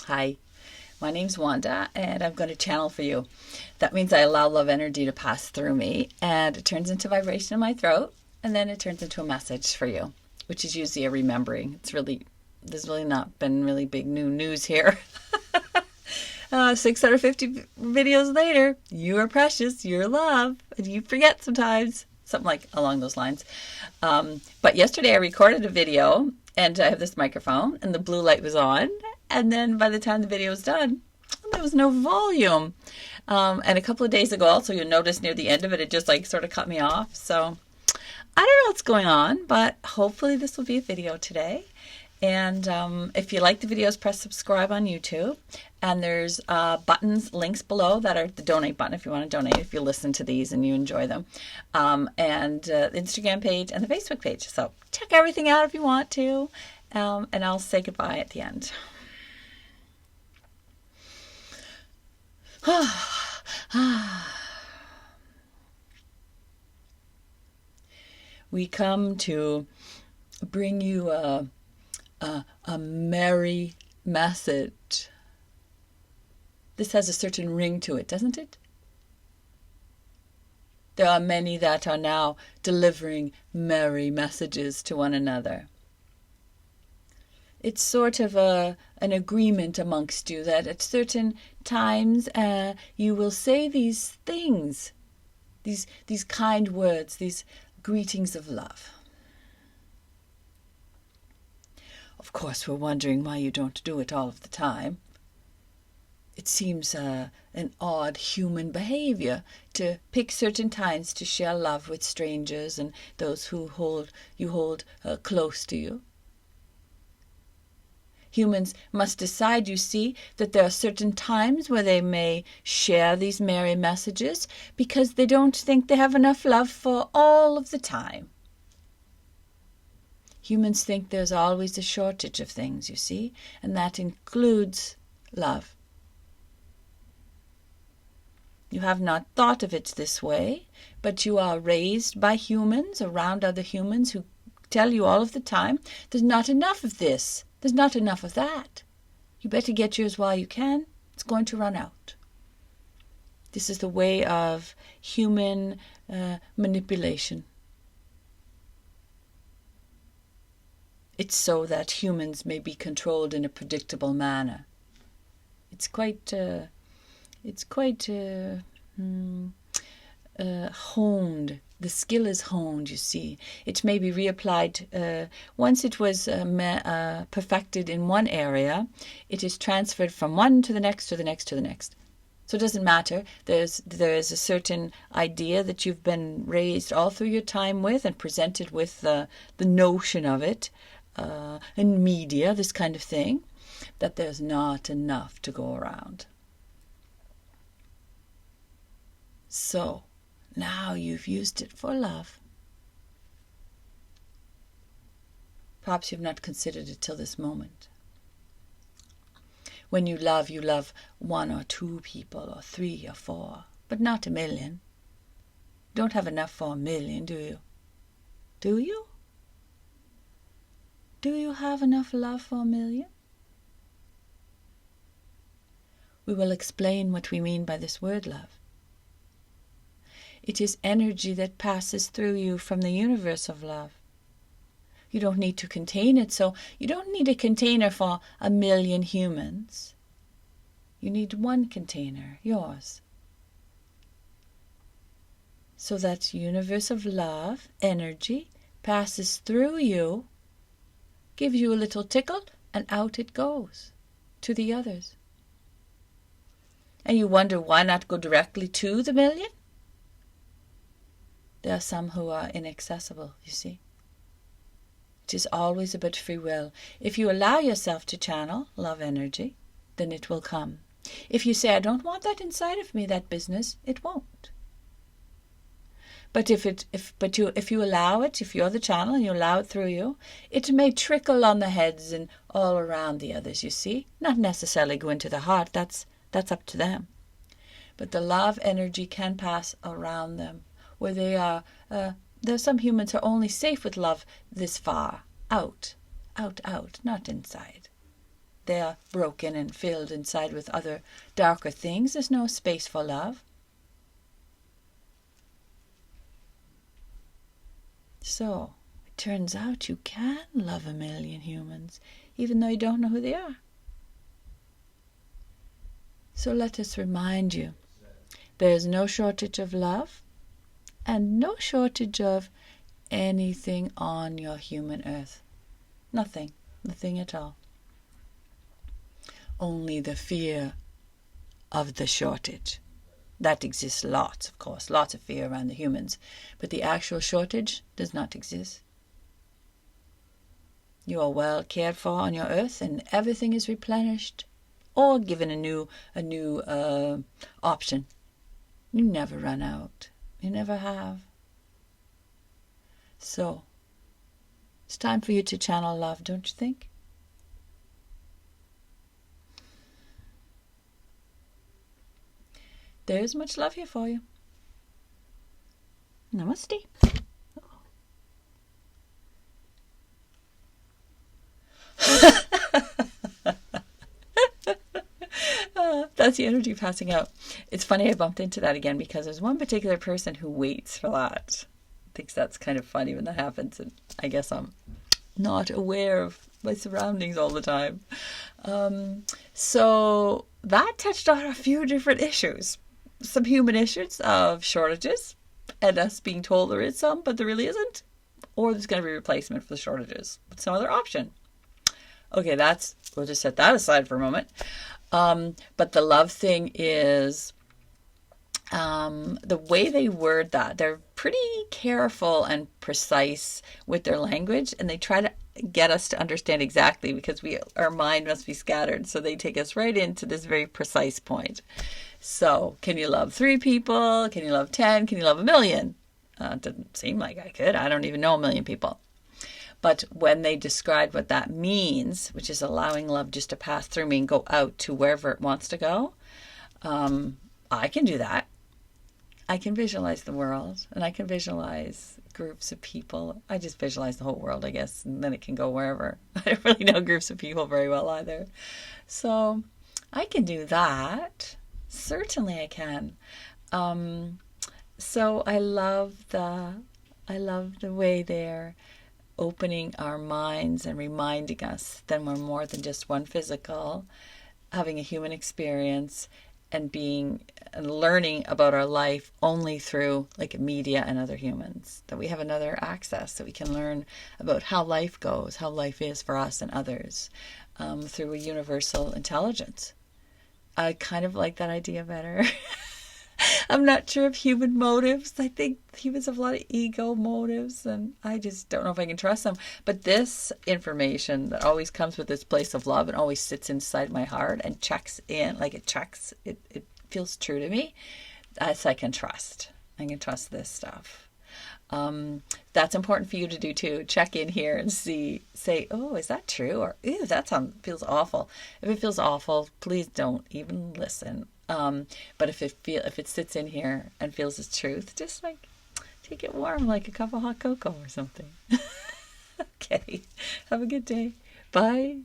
Hi, my name's Wanda, and I'm going to channel for you. That means I allow love energy to pass through me, and it turns into vibration in my throat, and then it turns into a message for you, which is usually a remembering. There's really not been really big new news here. 650 videos later, you are precious, you're love, and you forget sometimes. Something like along those lines. But yesterday I recorded a video, and I have this microphone, and the blue light was on, and then by the time the video was done, there was no volume. And a couple of days ago, also, you'll notice near the end of it, it just like sort of cut me off. So I don't know what's going on, but hopefully this will be a video today. And if you like the videos, press subscribe on YouTube. And there's buttons, links below that are the donate button if you want to donate, if you listen to these and you enjoy them. And the Instagram page and the Facebook page. So check everything out if you want to. And I'll say goodbye at the end. We come to bring you a merry message. This has a certain ring to it, doesn't it? There are many that are now delivering merry messages to one another. It's sort of an agreement amongst you that at certain times you will say these things, these kind words, these greetings of love. Of course, we're wondering why you don't do it all of the time. It seems an odd human behavior to pick certain times to share love with strangers and those who hold close to you. Humans must decide, you see, that there are certain times where they may share these merry messages because they don't think they have enough love for all of the time. Humans think there's always a shortage of things, you see, and that includes love. You have not thought of it this way, but you are raised by humans, around other humans who tell you all of the time, there's not enough of this, there's not enough of that. You better get yours while you can, it's going to run out. This is the way of human manipulation. It's so that humans may be controlled in a predictable manner. It's quite honed. The skill is honed, you see. It may be reapplied. Once it was perfected in one area, it is transferred from one to the next, to the next, to the next. So it doesn't matter. There is a certain idea that you've been raised all through your time with and presented with the notion of it in media, this kind of thing, that there's not enough to go around. So now you've used it for love. Perhaps you've not considered it till this moment. When you love one or two people, or 3 or 4, but not 1,000,000. Don't have enough for 1,000,000, do you? Do you? Do you have enough love for 1,000,000? We will explain what we mean by this word love. It is energy that passes through you from the universe of love. You don't need to contain it, so you don't need a container for 1,000,000 humans. You need one container, yours. So that universe of love, energy, passes through you, gives you a little tickle, and out it goes to the others. And you wonder why not go directly to the 1,000,000? There are some who are inaccessible, you see. It is always about free will. If you allow yourself to channel love energy, then it will come. If you say, I don't want that inside of me, that business, it won't. But if you allow it, if you're the channel and you allow it through you, it may trickle on the heads and all around the others, you see. Not necessarily go into the heart, that's up to them. But the love energy can pass around them, where they are. There are some humans who are only safe with love this far, out, not inside. they're broken and filled inside with other darker things, there's no space for love. So, it turns out you can love 1,000,000 humans, even though you don't know who they are. So let us remind you, there is no shortage of love and no shortage of anything on your human earth. Nothing. Nothing at all. Only the fear of the shortage. That exists lots, of course, lots of fear around the humans. But the actual shortage does not exist. You are well cared for on your earth and everything is replenished or given a new option. You never run out. You never have. So, it's time for you to channel love, don't you think? There is much love here for you. Namaste. That's the energy passing out. It's funny I bumped into that again because there's one particular person who waits for that. Thinks that's kind of funny when that happens, and I guess I'm not aware of my surroundings all the time. So that touched on a few different issues. Some human issues of shortages and us being told there is some, but there really isn't. Or there's going to be a replacement for the shortages with some other option. Okay, we'll just set that aside for a moment. But the love thing is the way they word that. They're pretty careful and precise with their language, and they try to get us to understand exactly because our mind must be scattered. So they take us right into this very precise point. So, can you love 3 people? Can you love 10? Can you love 1,000,000? It doesn't seem like I could. I don't even know 1,000,000 people. But when they describe what that means, which is allowing love just to pass through me and go out to wherever it wants to go, I can do that. I can visualize the world, and I can visualize groups of people. I just visualize the whole world, I guess, and then it can go wherever. I don't really know groups of people very well either. So I can do that. Certainly I can. So I love the way they're opening our minds and reminding us that we're more than just one physical, having a human experience and learning about our life only through like media and other humans, that we have another access, that we can learn about how life goes, how life is for us and others through a universal intelligence. I kind of like that idea better. I'm not sure of human motives. I think humans have a lot of ego motives, and I just don't know if I can trust them. But this information that always comes with this place of love and always sits inside my heart and checks in, like it feels true to me. So I can trust. I can trust this stuff. That's important for you to do too. Check in here and say, oh, is that true? Or, ew, that feels awful. If it feels awful, please don't even listen. But if it sits in here and feels its truth, just like take it warm, like a cup of hot cocoa or something. Okay. Have a good day. Bye.